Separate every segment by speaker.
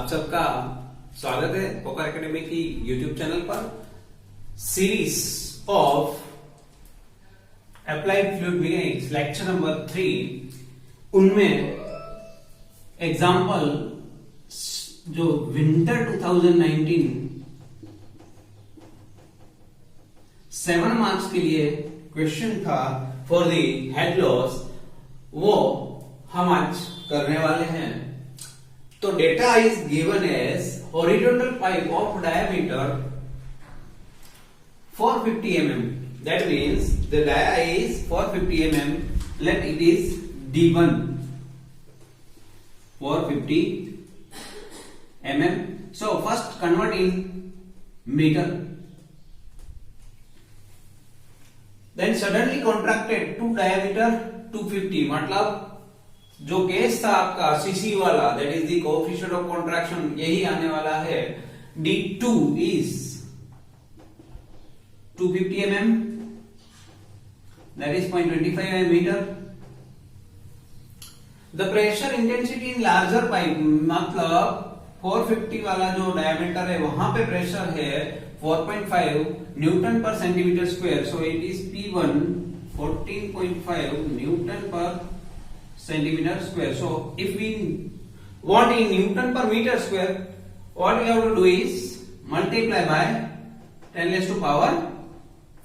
Speaker 1: आप सबका स्वागत है पोकर एकेडमी की यूट्यूब चैनल पर। Series of applied fluid mechanics lecture number 3, उनमें एग्जाम्पल जो विंटर 2019 7 मार्क्स के लिए क्वेश्चन था फॉर द हेड लॉस, वो हम आज करने वाले हैं। तो data is given as horizontal pipe of diameter 450 mm. That means the dia is 450 mm. Let it is D1 450 mm. So first convert in meter. Then suddenly contracted to diameter 250. मतलब जो case था आपका CC वाला, that is the coefficient of contraction, यही आने वाला है। D2 is 250 mm, that is 0.25 meter. The pressure intensity in larger pipe, मतलब 450 वाला जो डायमीटर है वहां पे प्रेशर है 4.5 न्यूटन पर centimetre square, so it is P1 14.5 Newton पर centimeter square. So if we want in Newton per meter square, what we have to do is multiply by 10 raised to power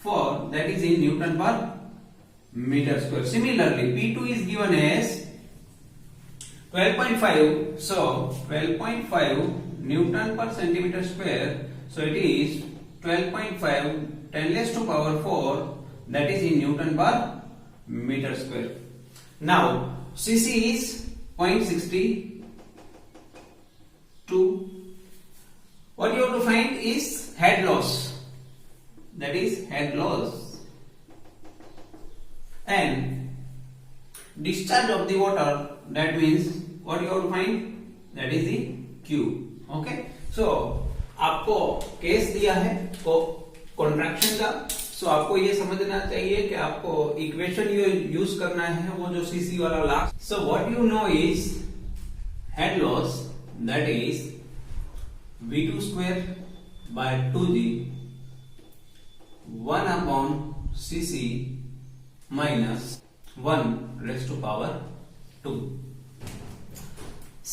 Speaker 1: 4, that is in Newton per meter square. Similarly, P2 is given as 12.5, so 12.5 Newton per centimeter square, so it is 12.5 10 raised to power 4, that is in Newton per meter square. Now CC is 0.62. What you have to find is head loss, that is head loss, and discharge of the water, that means what you have to find, that is the Q. Okay, so आपको case दिया है contraction का, सो आपको ये समझना चाहिए कि आपको इक्वेशन यूज करना है वो जो सीसी वाला last. So what you know is head loss, that is V2 square by 2G 1 upon CC minus 1 raise to power 2।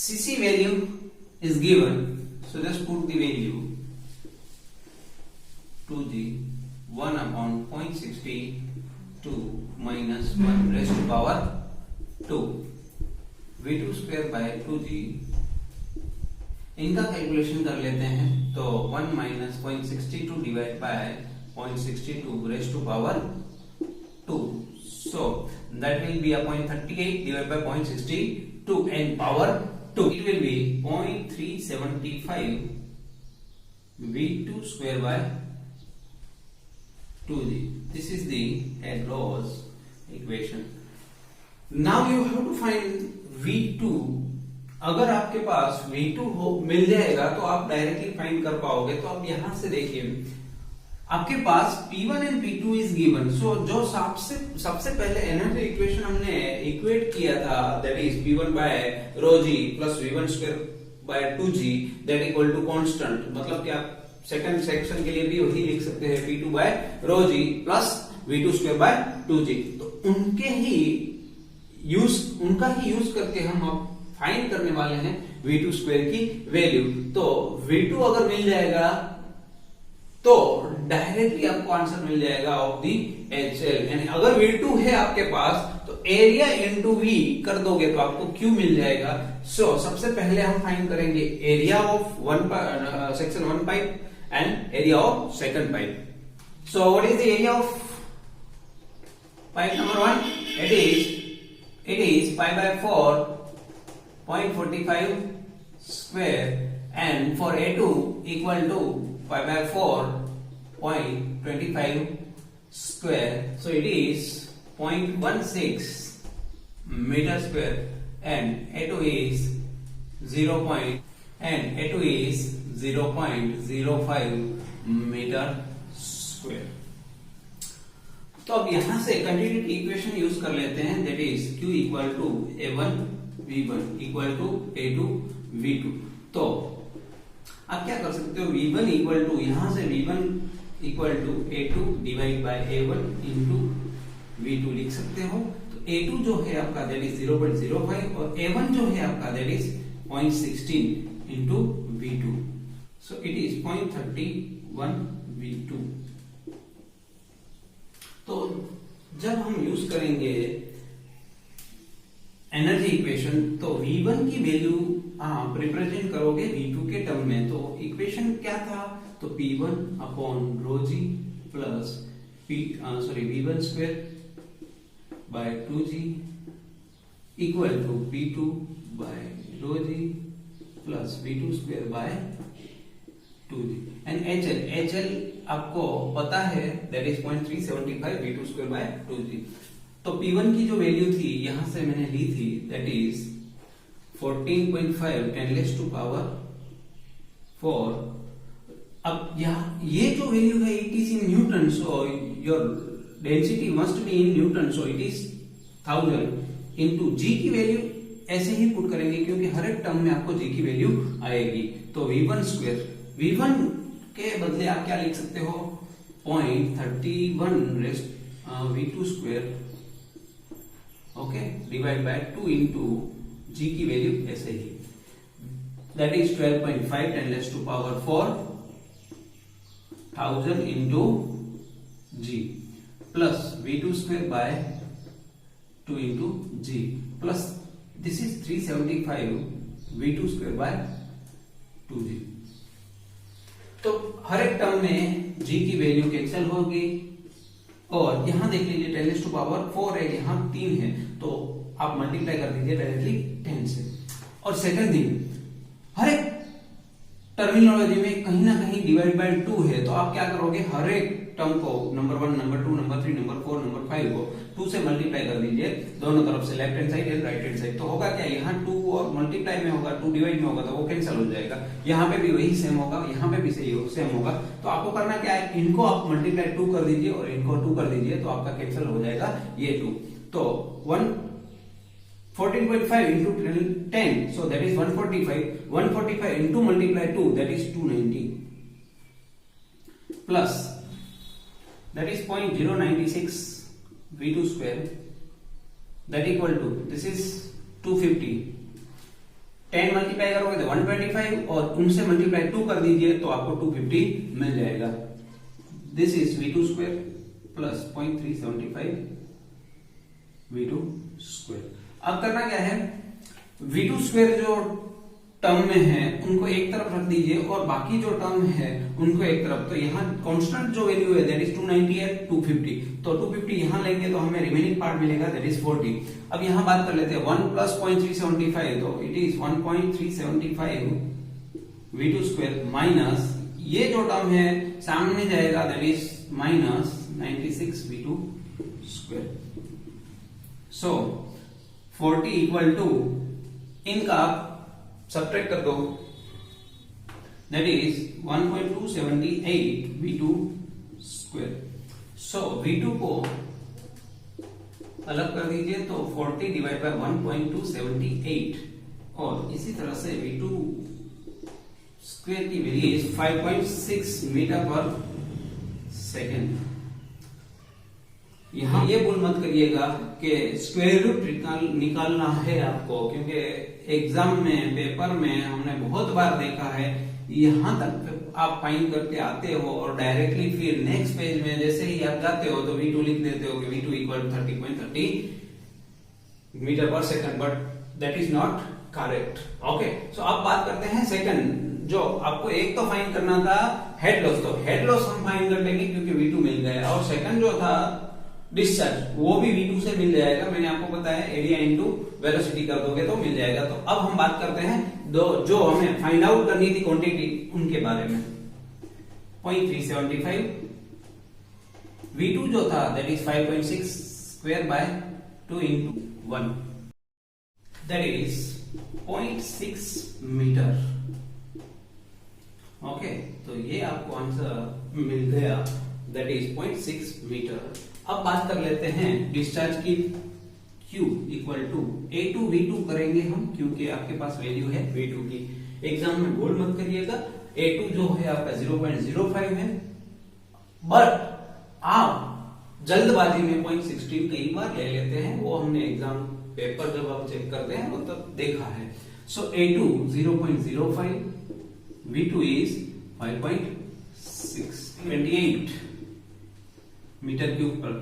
Speaker 1: CC value is given, so just put the value 2G 1 upon 0.62 minus 1 raised to power 2, V2 square by 2G। इनका calculation कर लेते हैं, तो 1 minus 0.62 divide by 0.62 raised to power 2, so that will be a 0.38 divided by 0.62 and power 2, it will be 0.375 V2 square by 2G. This is the head loss equation. Now you have to find V2. अगर आपके पास V2 मिल जाएगा तो आप directly find कर पाओगे। तो अब यहां से देखिए, आपके पास P1 and P2 is given, so जो सबसे पहले एनर्जी इक्वेशन हमने इक्वेट किया था, that is P1 by rho G plus V1 square by 2G that equal to constant, मतलब कि आप सेकंड सेक्शन के लिए भी वही लिख सकते हैं P2 by rho G plus V2 square by 2G। तो उनका ही यूज करके हम अब फाइंड करने वाले हैं V2 स्क्वायर की वैल्यू। तो V2 अगर मिल जाएगा तो डायरेक्टली आपको आंसर मिल जाएगा ऑफ दी HL, यानी अगर V2 है आपके पास तो एरिया इनटू V कर दोगे तो आपको Q मिल जाएगा। सो सबसे पहले हम फाइंड करेंगे area of section 1 pipe and area of second pipe. So what is the area of pipe number 1? It is pi by 4 0.45 square, and for A2 equal to pi by 4 0.25 square, so it is 0.16 meter square, and A2 is 0.05 metre square. तो अब यहां से continuity equation use कर लेते हैं, that is Q equal to A1 V1 equal to A2 V2। तो आप क्या कर सकते हो, V1 इक्वल टू, यहां से V1 equal to A2 divide by A1 into V2 लिख सकते हो। तो A2 जो है आपका दैट इज 0.05 और A1 जो है आपका that is 0.16 into V2, so it is 0.31 V2। तो जब हम यूज करेंगे एनर्जी इक्वेशन, तो V1 की वैल्यू आप रिप्रेजेंट करोगे V2 के टर्म में। तो इक्वेशन क्या था, तो P1 upon rho G plus V1 square by 2G equal to P2 by rho G plus V2 square by 2G and HL आपको पता है that is 0.375 V2 square by 2G। तो P1 की जो वैल्यू थी यहां से मैंने ली थी दैट इज 14.5 10⁻⁴। अब ये जो वैल्यू है it is in newton, so your density must be in newton, so it is 1000 into G की वैल्यू ऐसे ही पुट करेंगे क्योंकि हर एक टर्म में आपको जी की वैल्यू आएगी। तो V1 स्क्वायर, V1 के बदले आप क्या लिख सकते हो 0.31 V2 square, okay, divide by 2 into G की वैल्यू ऐसे ही that is 12.5 10⁻⁴ 1000 into G plus V2 square by 2 into G plus this is 375 V2 square by 2G। तो हर एक टर्म में जी की वैल्यू कैंसिल होगी और यहां देख लीजिए 10⁻⁴ है, यहां 3 है, तो आप मल्टीप्लाई कर दीजिए डायरेक्टली 10 से। और सेकंड थिंग, हर एक टर्मिनोलॉजी में कहीं ना कहीं डिवाइड बाय 2 है, तो आप क्या करोगे हर एक टर्म को number 1 number 2 number 3 number 4 number 5 को 2 से मल्टीप्लाई कर दीजिए दोनों तरफ से, left hand side and right hand side. तो होगा क्या, यहाँ 2 और मल्टीप्लाई में होगा, 2 डिवाइड में होगा तो वो कैंसिल हो जाएगा, यहाँ पे भी वही सेम होगा, यहाँ पे भी सेम होगा। तो आपको करना क्या है, इनको आप मल्टीप्लाई 2 कर दीजिए और इनको 2 कर दीजिए, तो आपका कैंसिल हो जाएगा ये 2। तो 14.5 into 10, so that is 145. 145 into multiply 2, that is 290. Plus, that is 0.096 V2 square. That equal to, this is 250. 10 multiply करोगे तो 125 और उनसे मल्टीप्लाई 2 कर दीजिए तो आपको 250 मिल जाएगा। This is V2 square plus 0.375 V2 square. अब करना क्या है, V2 स्क्वायर जो टर्म में है उनको एक तरफ रख दीजिए और बाकी जो टर्म है उनको एक तरफ। तो यहाँ कांस्टेंट जो वैल्यू है दैट इज 290 है 250, तो 250 यहाँ लेंगे तो हमें रिमेनिंग पार्ट मिलेगा दैट इज 40। अब यहाँ बात कर लेते हैं 1 प्लस 0.375, तो it is 1.375 V2 square minus ये जो टर्म है सामने जाएगा that is minus 96 V2 square. So 40 equal to, इनका आप सब्ट्रैक्ट कर दो that is 1.278 V2 square. So V2 को अलग कर दीजिए तो 40 डिवाइड बाय 1.278 और इसी तरह से V2 स्क्वायर की वैल्यू इज 5.6 मीटर पर सेकेंड। यहां ये भूल मत करिएगा कि स्क्वायर रूट निकालना है आपको, क्योंकि एग्जाम में पेपर में हमने बहुत बार देखा है यहां तक आप फाइंड करके आते हो और डायरेक्टली फिर नेक्स्ट पेज में जैसे ही आप जाते हो तो V2 लिख देते हो कि V2 इक्वल 30.30 मीटर पर second, but that is not correct. Okay, so अब बात करते हैं सेकंड, जो आपको एक तो फाइंड करना था हेड लॉस, तो हेड लॉस हम फाइंड कर लेंगे क्योंकि V2 मिल गया, और सेकंड जो था डिस्चार्ज वो भी V2 से मिल जाएगा, मैंने आपको बताया एरिया इनटू वेलोसिटी कर दोगे तो मिल जाएगा। तो अब हम बात करते हैं जो हमें फाइंड आउट करनी थी क्वांटिटी उनके बारे में। 0.375 V2 जो था that is 5.6 square by 2 into 1 that is 0.6 metre. Okay, तो ये आपको आंसर मिल गया दैट इज 0.6 मीटर। अब बात कर लेते हैं डिस्चार्ज की, Q equal to A2 V2 करेंगे हम, क्योंकि आपके पास वैल्यू है V2 की। एग्जाम में बोल मत करिएगा, A2 जो है आपका 0.05 है, बट आप जल्दबाजी में 0.16 कई बार ले लेते हैं, वो हमने एग्जाम पेपर जब आप चेक करते हैं वो तब देखा है। So A2 0.05, V2 is 5.628 metre cube पर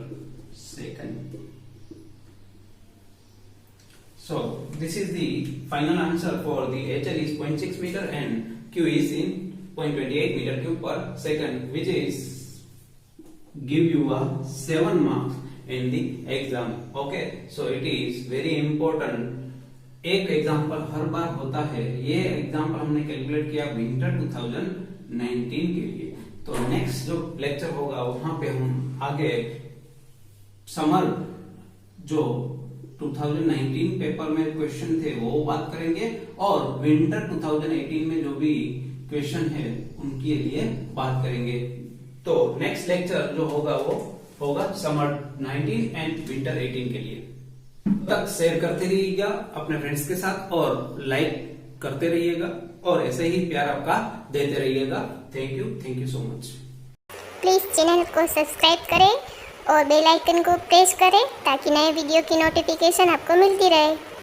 Speaker 1: second. So this is the final answer for the HL is 0.6 meter and Q is in 0.28 meter cube per second, which is give you a 7 marks in the exam. Okay, so it is very important। एक example हर बार होता है, ये example हमने calculate किया winter 2019 के लिए। तो next जो लेक्चर होगा वहां पे हम आगे समर जो 2019 पेपर में क्वेश्चन थे वो बात करेंगे, और विंटर 2018 में जो भी क्वेश्चन है उनके लिए बात करेंगे। तो नेक्स्ट लेक्चर जो होगा वो होगा समर 19 एंड विंटर 18 के लिए। तक शेयर करते रहिएगा अपने फ्रेंड्स के साथ और लाइक करते रहिएगा और ऐसे ही प्यार आपका देते रहिएगा। Thank you so much.
Speaker 2: Please channel को सब्सक्राइब करें और बेल आइकन को प्रेस करें ताकि नए वीडियो की नोटिफिकेशन आपको मिलती रहे।